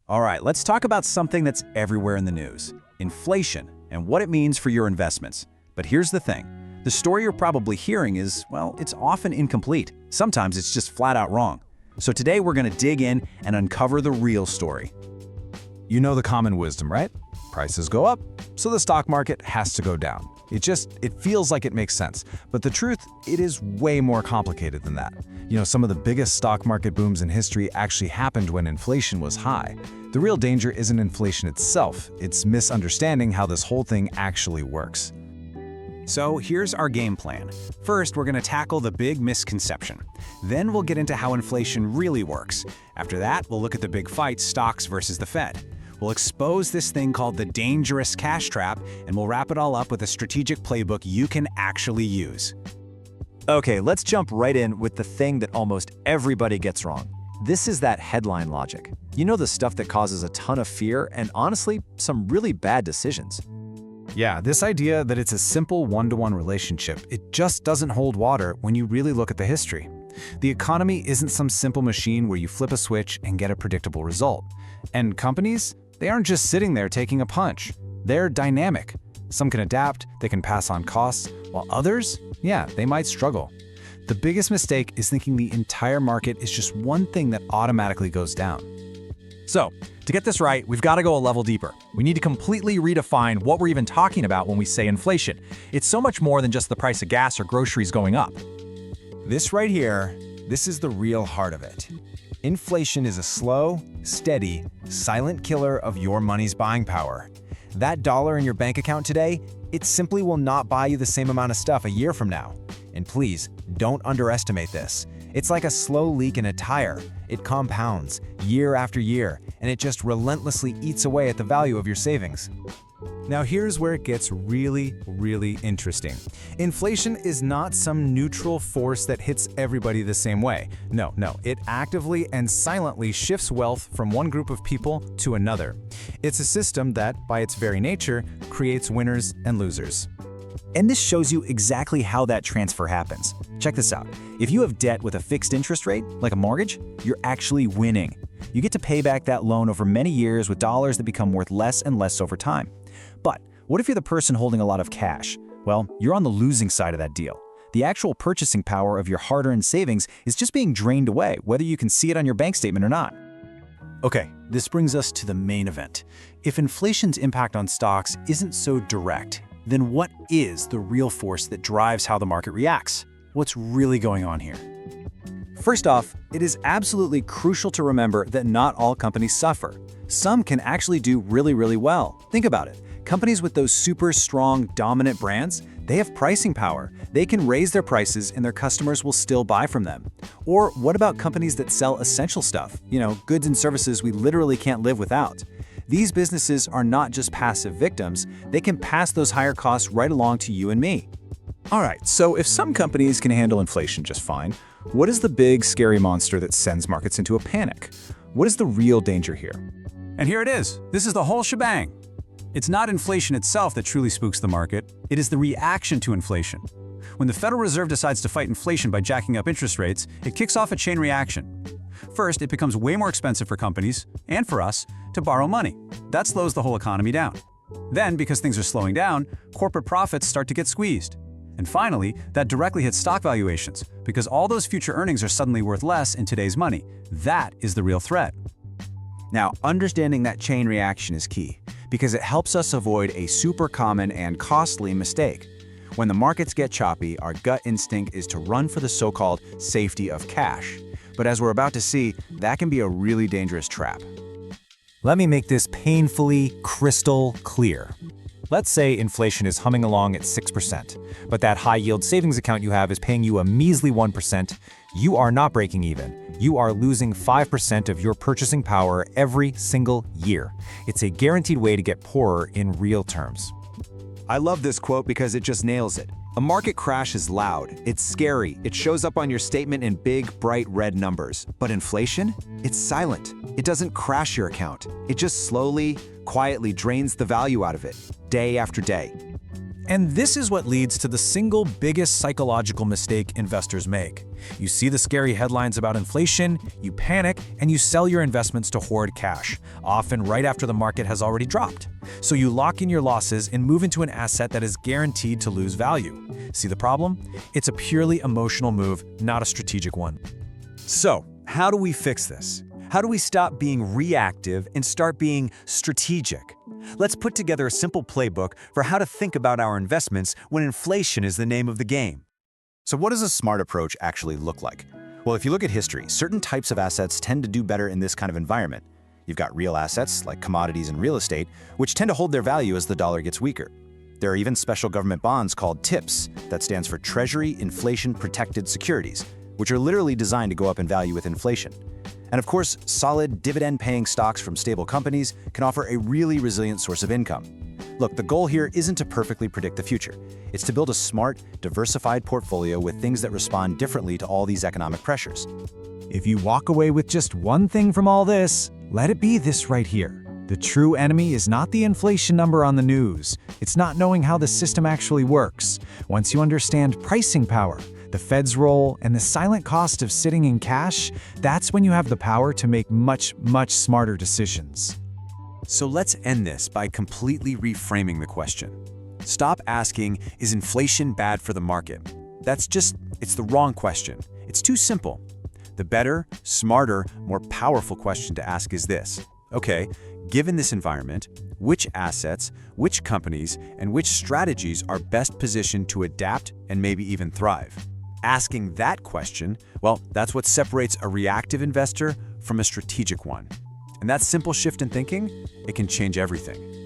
All right, let's talk about something that's everywhere in the news, inflation, and what it means for your investments. But here's the thing. The story you're probably hearing is, well, it's often incomplete. Sometimes it's just flat out wrong. So today we're going to dig in and uncover the real story. You know the common wisdom, right? Prices go up, so the stock market has to go down. It feels like it makes sense. But the truth, it is way more complicated than that. You know, some of the biggest stock market booms in history actually happened when inflation was high. The real danger isn't inflation itself, it's misunderstanding how this whole thing actually works. So here's our game plan. First, we're going to tackle the big misconception. Then we'll get into how inflation really works. After that, we'll look at the big fight, stocks versus the Fed. We'll expose this thing called the dangerous cash trap, and we'll wrap it all up with a strategic playbook you can actually use. Okay, let's jump right in with the thing that almost everybody gets wrong. This is that headline logic. You know, the stuff that causes a ton of fear and honestly, some really bad decisions. Yeah, this idea that it's a simple one-to-one relationship, it just doesn't hold water when you really look at the history. The economy isn't some simple machine where you flip a switch and get a predictable result. And companies, they aren't just sitting there taking a punch. They're dynamic. Some can adapt, they can pass on costs, while others, yeah, they might struggle. The biggest mistake is thinking the entire market is just one thing that automatically goes down. So, to get this right, we've got to go a level deeper. We need to completely redefine what we're even talking about when we say inflation. It's so much more than just the price of gas or groceries going up. This right here, this is the real heart of it. Inflation is a slow, steady, silent killer of your money's buying power. That dollar in your bank account today, it simply will not buy you the same amount of stuff a year from now. And please, don't underestimate this. It's like a slow leak in a tire. It compounds year after year, and it just relentlessly eats away at the value of your savings. Now here's where it gets really, really interesting. Inflation is not some neutral force that hits everybody the same way. No, it actively and silently shifts wealth from one group of people to another. It's a system that, by its very nature, creates winners and losers. And this shows you exactly how that transfer happens. Check this out. If you have debt with a fixed interest rate, like a mortgage, you're actually winning. You get to pay back that loan over many years with dollars that become worth less and less over time. But what if you're the person holding a lot of cash? Well, you're on the losing side of that deal. The actual purchasing power of your hard-earned savings is just being drained away, whether you can see it on your bank statement or not. Okay, this brings us to the main event. If inflation's impact on stocks isn't so direct, then what is the real force that drives how the market reacts? What's really going on here? First off, it is absolutely crucial to remember that not all companies suffer. Some can actually do really, really well. Think about it. Companies with those super strong, dominant brands, they have pricing power. They can raise their prices and their customers will still buy from them. Or what about companies that sell essential stuff? You know, goods and services we literally can't live without. These businesses are not just passive victims, they can pass those higher costs right along to you and me. All right, so if some companies can handle inflation just fine, what is the big, scary monster that sends markets into a panic? What is the real danger here? And here it is. This is the whole shebang. It's not inflation itself that truly spooks the market. It is the reaction to inflation. When the Federal Reserve decides to fight inflation by jacking up interest rates, it kicks off a chain reaction. First, it becomes way more expensive for companies, and for us, to borrow money. That slows the whole economy down. Then, because things are slowing down, corporate profits start to get squeezed. And finally, that directly hits stock valuations, because all those future earnings are suddenly worth less in today's money. That is the real threat. Now, understanding that chain reaction is key, because it helps us avoid a super common and costly mistake. When the markets get choppy, our gut instinct is to run for the so-called safety of cash. But as we're about to see, that can be a really dangerous trap. Let me make this painfully crystal clear. Let's say inflation is humming along at 6%, but that high-yield savings account you have is paying you a measly 1%. You are not breaking even. You are losing 5% of your purchasing power every single year. It's a guaranteed way to get poorer in real terms. I love this quote because it just nails it. A market crash is loud, it's scary, it shows up on your statement in big, bright red numbers. But inflation? It's silent. It doesn't crash your account. It just slowly, quietly drains the value out of it, day after day. And this is what leads to the single biggest psychological mistake investors make. You see the scary headlines about inflation, you panic, and you sell your investments to hoard cash, often right after the market has already dropped. So you lock in your losses and move into an asset that is guaranteed to lose value. See the problem? It's a purely emotional move, not a strategic one. So, how do we fix this? How do we stop being reactive and start being strategic? Let's put together a simple playbook for how to think about our investments when inflation is the name of the game. So what does a smart approach actually look like? Well, if you look at history, certain types of assets tend to do better in this kind of environment. You've got real assets, like commodities and real estate, which tend to hold their value as the dollar gets weaker. There are even special government bonds called TIPS, that stands for Treasury Inflation Protected Securities, which are literally designed to go up in value with inflation. And of course, solid dividend-paying stocks from stable companies can offer a really resilient source of income. Look, the goal here isn't to perfectly predict the future. It's to build a smart, diversified portfolio with things that respond differently to all these economic pressures. If you walk away with just one thing from all this, let it be this right here. The true enemy is not the inflation number on the news. It's not knowing how the system actually works. Once you understand pricing power, the Fed's role, and the silent cost of sitting in cash, that's when you have the power to make much, much smarter decisions. So let's end this by completely reframing the question. Stop asking, is inflation bad for the market? It's the wrong question. It's too simple. The better, smarter, more powerful question to ask is this. Okay, given this environment, which assets, which companies, and which strategies are best positioned to adapt and maybe even thrive? Asking that question, well, that's what separates a reactive investor from a strategic one. And that simple shift in thinking, it can change everything.